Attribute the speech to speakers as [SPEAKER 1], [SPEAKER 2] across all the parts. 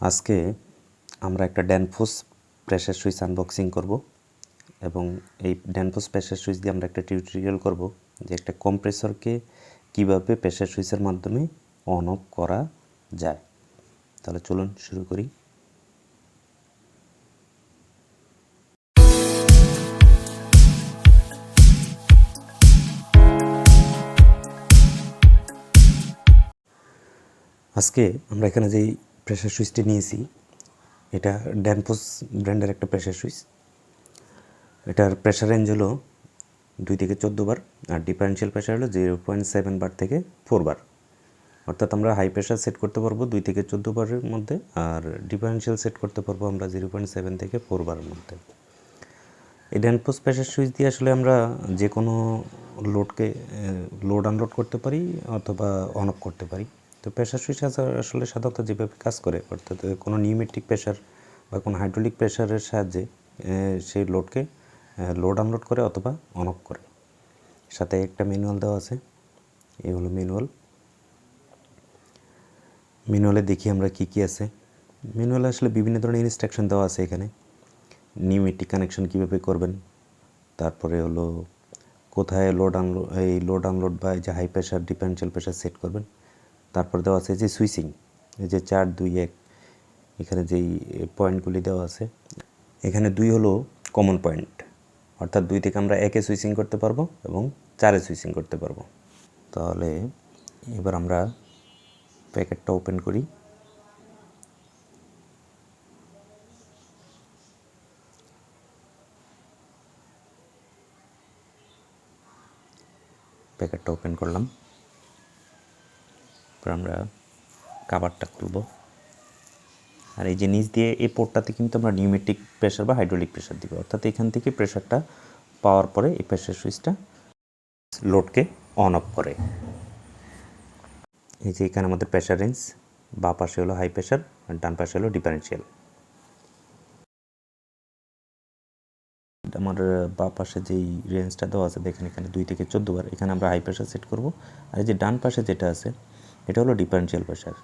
[SPEAKER 1] আজকে আমরা একটা ড্যানফোস প্রেসার সুইচ আনবক্সিং করব এবং এই ড্যানফোস প্রেসার সুইচ দিয়ে আমরা একটা টিউটোরিয়াল করব যে একটা কম্প্রেসরকে কিভাবে প্রেসার সুইচের মাধ্যমে অন অফ করা যায়। তাহলে চলুন শুরু করি। আজকে আমরা এখানে যেই প্রেসার সুইচটি নিয়েছি এটা ড্যানফোস ব্র্যান্ডের একটা প্রেসার সুইচ। এটার প্রেসার রেঞ্জ হলো 2 থেকে 14 বার আর ডিফারেন্সিয়াল প্রেসার হলো 0.7 বার থেকে 4 বার। অর্থাৎ আমরা হাই প্রেসার সেট করতে পারবো 2 থেকে 14 বারের মধ্যে আর ডিফারেন্সিয়াল সেট করতে পারবো আমরা 0.7 থেকে 4 বারের মধ্যে। এই ড্যানফোস প্রেসার সুইচ দিয়ে আসলে আমরা যে কোনো লোডকে লোড আনলোড করতে পারি অথবা অন অফ করতে পারি। তো প্রেসার সুইচ আসলে সাধারণত যেভাবে কাজ করে অর্থাৎ কোনো নিউমেটিক প্রেসার বা কোনো হাইড্রোলিক প্রেসারের সাহায্যে সেই লোডকে লোড আনলোড করে অথবা অন অফ করে। সাথে একটা ম্যানুয়াল দেওয়া আছে, এই হলো ম্যানুয়ালে দেখি আমরা কি কি আছে। ম্যানুয়ালে আসলে বিভিন্ন ধরনের ইনস্ট্রাকশন দেওয়া আছে। এখানে নিউমেটিক কানেকশন কীভাবে করবেন, তারপরে হলো কোথায় লোড আনলোড বা এই যে high pressure differential pressure set করবেন। তারপর দেওয়া আছে যে সুইচিং, এই যে 4 2 1 এখানে যেই পয়েন্টগুলি দেওয়া আছে। এখানে 2 হলো কমন পয়েন্ট, অর্থাৎ 2 থেকে আমরা 1-এ সুইচিং করতে পারবো এবং 4-এ সুইচিং করতে পারবো। তাহলে এবার আমরা প্যাকেটটা ওপেন করি। প্যাকেটটা ওপেন করলাম, এবার আমরা কাভারটা খুলব। আর এই যে নিচ দিয়ে এই পোর্টটাতে কিন্তু আমরা নিউমেটিক প্রেসার বা হাইড্রোলিক প্রেসার দিব, অর্থাৎ এখান থেকে প্রেসারটা পাওয়ার পরে এই প্রেসার সুইচটা লোডকে অন অফ করে। এই যে এখানে আমাদের প্রেসার রেঞ্জ, বাঁ পাশে হলো হাই প্রেসার আর ডান পাশে হলো ডিফারেন্সিয়াল। আমার বাঁ পাশে যেই রেঞ্জটা দেওয়া আছে দেখেন, এখানে 2 থেকে 14 বার। এখানে আমরা হাই প্রেসার সেট করব। আর এই যে ডান পাশে যেটা আছে এটা হলো ডিফারেন্সিয়াল প্রেসার।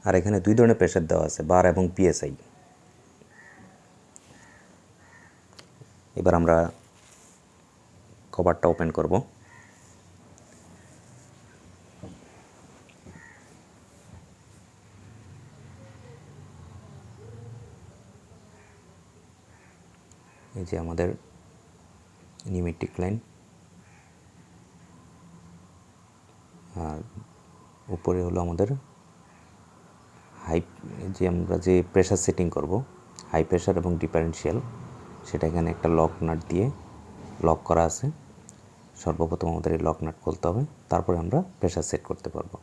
[SPEAKER 1] আর এখানে 2 ধরনের প্রেসার দেওয়া আছে, বার এবং পিএসআই। এবার আমরা কভারটা ওপেন করব। এই যে আমাদের নিউমেটিক লাইন, আর উপরে হলো আমাদের যে আমরা যে প্রেসার সেটিং করব হাই প্রেসার এবং ডিফারেন্সিয়াল, সেটা এখানে একটা লক নাট দিয়ে লক করা আছে। সর্বপ্রথম আমাদের এই লক নাট খুলতে হবে, তারপরে আমরা প্রেসার সেট করতে পারবো।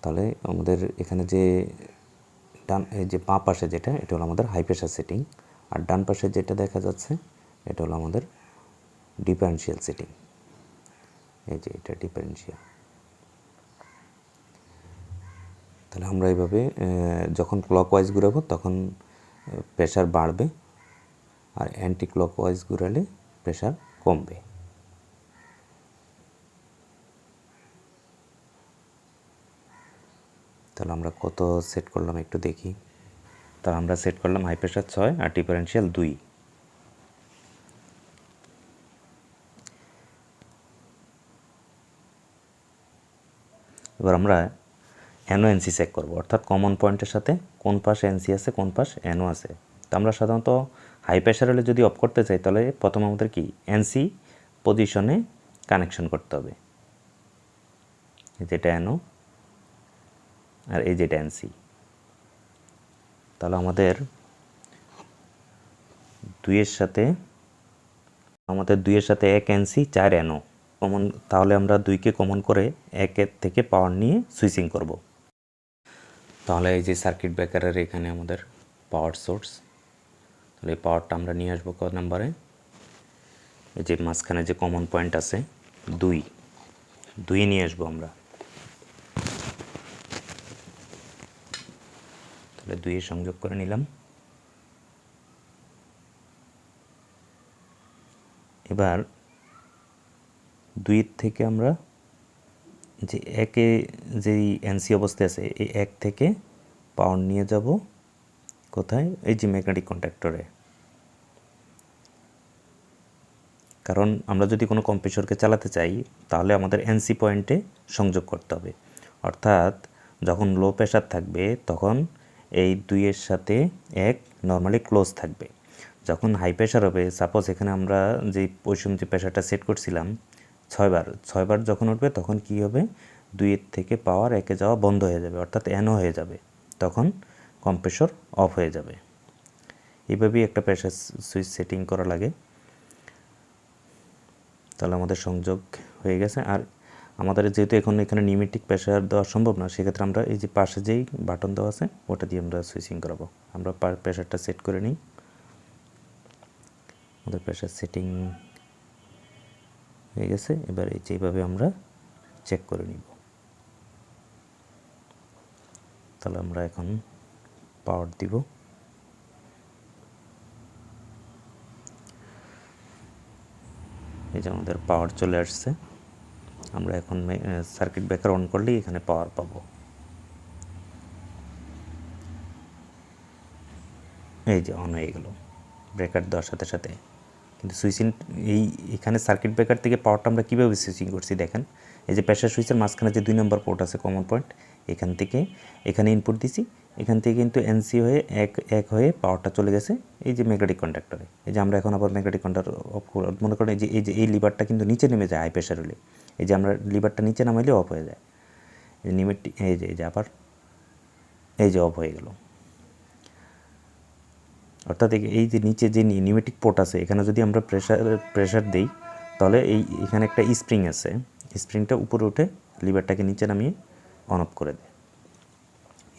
[SPEAKER 1] তাহলে আমাদের এখানে যে এই যে বাঁ পাশে যেটা, এটা হলো আমাদের হাই প্রেসার সেটিং, আর ডান পাশে যেটা দেখা যাচ্ছে এটা হলো আমাদের ডিফারেন্সিয়াল সেটিং। এই যে এটা ডিফারেন্সিয়াল। তাহলে আমরা এইভাবে যখন ক্লকওয়াইজ ঘুরাবো তখন প্রেসার বাড়বে, আর অ্যান্টি ক্লকওয়াইজ ঘুরালে প্রেসার কমবে। তাহলে আমরা কত সেট করলাম একটু দেখি। তাহলে আমরা সেট করলাম হাই প্রেসার 6 আর ডিফারেন্সিয়াল 2। এবার আমরা এনও এনসি চেক করবো, অর্থাৎ কমন পয়েন্টের সাথে কোন পাশ এনসি আছে কোন পাশ এনও আছে। তো আমরা সাধারণত হাই প্রেশার হলে যদি অফ করতে চাই তাহলে প্রথম আমাদের কি এনসি পজিশনে কানেকশন করতে হবে। যেটা এনও আর এই যেটা এনসি। তাহলে আমাদের 2-এর সাথে 1 এনসি 4 এনও কমন। তাহলে আমরা 2কে কমন করে 1-এর থেকে পাওয়ার নিয়ে সুইচিং করব। তাহলে এই যে সার্কিট ব্রেকারের এখানে আমাদের পাওয়ার সোর্স, তাহলে এই পাওয়ারটা আমরা নিয়ে আসবো কত নাম্বারে, এই যে মাঝখানে যে কমন পয়েন্ট আছে 2 নিয়ে আসবো আমরা। তাহলে 2 সংযোগ করে নিলাম। এবার 2 থেকে আমরা যে 1-এ যেই এনসি অবস্থায় আছে এই 1 থেকে পাওয়ার নিয়ে যাব কোথায়? এই যে ম্যাগনেটিক কন্ট্যাক্টরে। কারণ আমরা যদি কোনো কম্প্রেসরকে চালাতে চাই তাহলে আমাদের এনসি পয়েন্টে সংযোগ করতে হবে, অর্থাৎ যখন লো প্রেশার থাকবে তখন এই দুইয়ের সাথে এক নর্মালি ক্লোজ থাকবে। যখন হাই প্রেশার হবে, সাপোজ এখানে আমরা যে যে প্রেশারটা সেট করছিলাম 6 বার যখন উঠবে তখন কি হবে, 2 থেকে পাওয়ার 1 যাওয়া বন্ধ হয়ে যাবে, অর্থাৎ এনও হয়ে যাবে, তখন কম্প্রেসর অফ হয়ে যাবে। এইভাবেই একটা প্রেশার সুইচ সেটিং করা লাগে। তাহলে আমাদের সংযোগ হয়ে গেছে। আর আমাদের যেহেতু এখন এখানে নিউমেটিক প্রেশার দেওয়া সম্ভব না, সেক্ষেত্রে আমরা এই যে পাশে যেই বাটন দেওয়া আছে ওটা দিয়ে আমরা সুইচিং করাবো। আমরা প্রেশারটা সেট করে নিই। আমাদের প্রেশার সেটিং হয়ে গেছে। এবার এই যেভাবে আমরা চেক করে নিব। তাহলে আমরা এখন পাওয়ার দিব। এই যে আমাদের পাওয়ার চলে আসছে। আমরা এখন সার্কিট ব্রেকার অন করলেই এখানে পাওয়ার পাবো। এই যে অন হয়ে গেল ব্রেকার দেওয়ার সাথে সাথে। কিন্তু সুইচিং এখানে সার্কিট ব্রেকার থেকে পাওয়ারটা আমরা কীভাবে সুইচিং করছি দেখেন। এই যে প্রেশার সুইচের মাঝখানে যে 2 নম্বর পোর্ট আছে, কমন পয়েন্ট, এখান থেকে এখানে ইনপুট দিছি, এখান থেকে কিন্তু এনসি হয়ে এক হয়ে পাওয়ারটা চলে গেছে এই যে ম্যাগনেটিক কন্ডাক্টরে। এই যে আমরা এখন আবার ম্যাগনেটিক কন্ডাক্টর অফ মনে করেন এই লিভারটা কিন্তু নিচে নেমে যায় হাই প্রেশার হলে। এই যে আমরা লিভারটা নিচে নামাইলে অফ হয়ে যায়। এই যে আবার এই যে অফ হয়ে গেল। অর্থাৎ এই যে নিচে যে নিউমেটিক পোর্ট আছে, এখানে যদি আমরা প্রেশার দিই তাহলে এখানে একটা স্প্রিং আছে, স্প্রিংটা উপরে উঠে লিভারটাকে নিচে নামিয়ে অন অফ করে দেয়।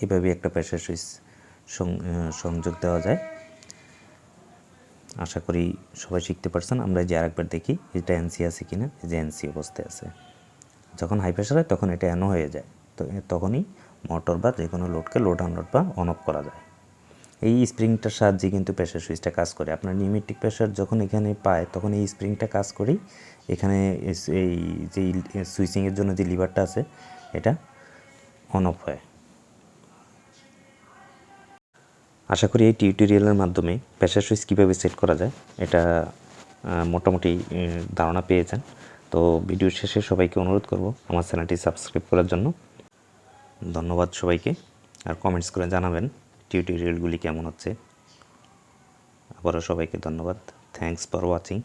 [SPEAKER 1] এভাবেই একটা প্রেশার সুইচ সংযোগ দেওয়া যায়। আশা করি সবাই শিখতে পারছেন। আমরা যে আরেকবার দেখি এটা এনসি আছে কিনা। এই যে এনসি অবস্থায় আছে। যখন হাই প্রেশার হয় তখন এটা এনও হয়ে যায়, তো তখনই মোটর বা যে কোনো লোডকে লোড আনলোড বা অন অফ করা যায়। এই স্প্রিংটার সাহায্যে কিন্তু প্রেশার সুইচটা কাজ করে। আপনার নিউমেটিক প্রেশার যখন এখানে পায় তখন এই স্প্রিংটা কাজ করেই এখানে এই যে সুইচিংয়ের জন্য যে লিভারটা আছে এটা অন অফ হয়। আশা করি এই টিউটোরিয়ালের মাধ্যমে প্রেশার সুইচ কীভাবে সেট করা যায় এটা মোটামুটি ধারণা পেয়েছেন। তো ভিডিও শেষে সবাইকে অনুরোধ করব আমার চ্যানেলটি সাবস্ক্রাইব করার জন্য। ধন্যবাদ সবাইকে। আর কমেন্টস করে জানাবেন টিউটোরিয়ালগুলি কেমন হচ্ছে। আবারও সবাইকে ধন্যবাদ। Thanks for watching.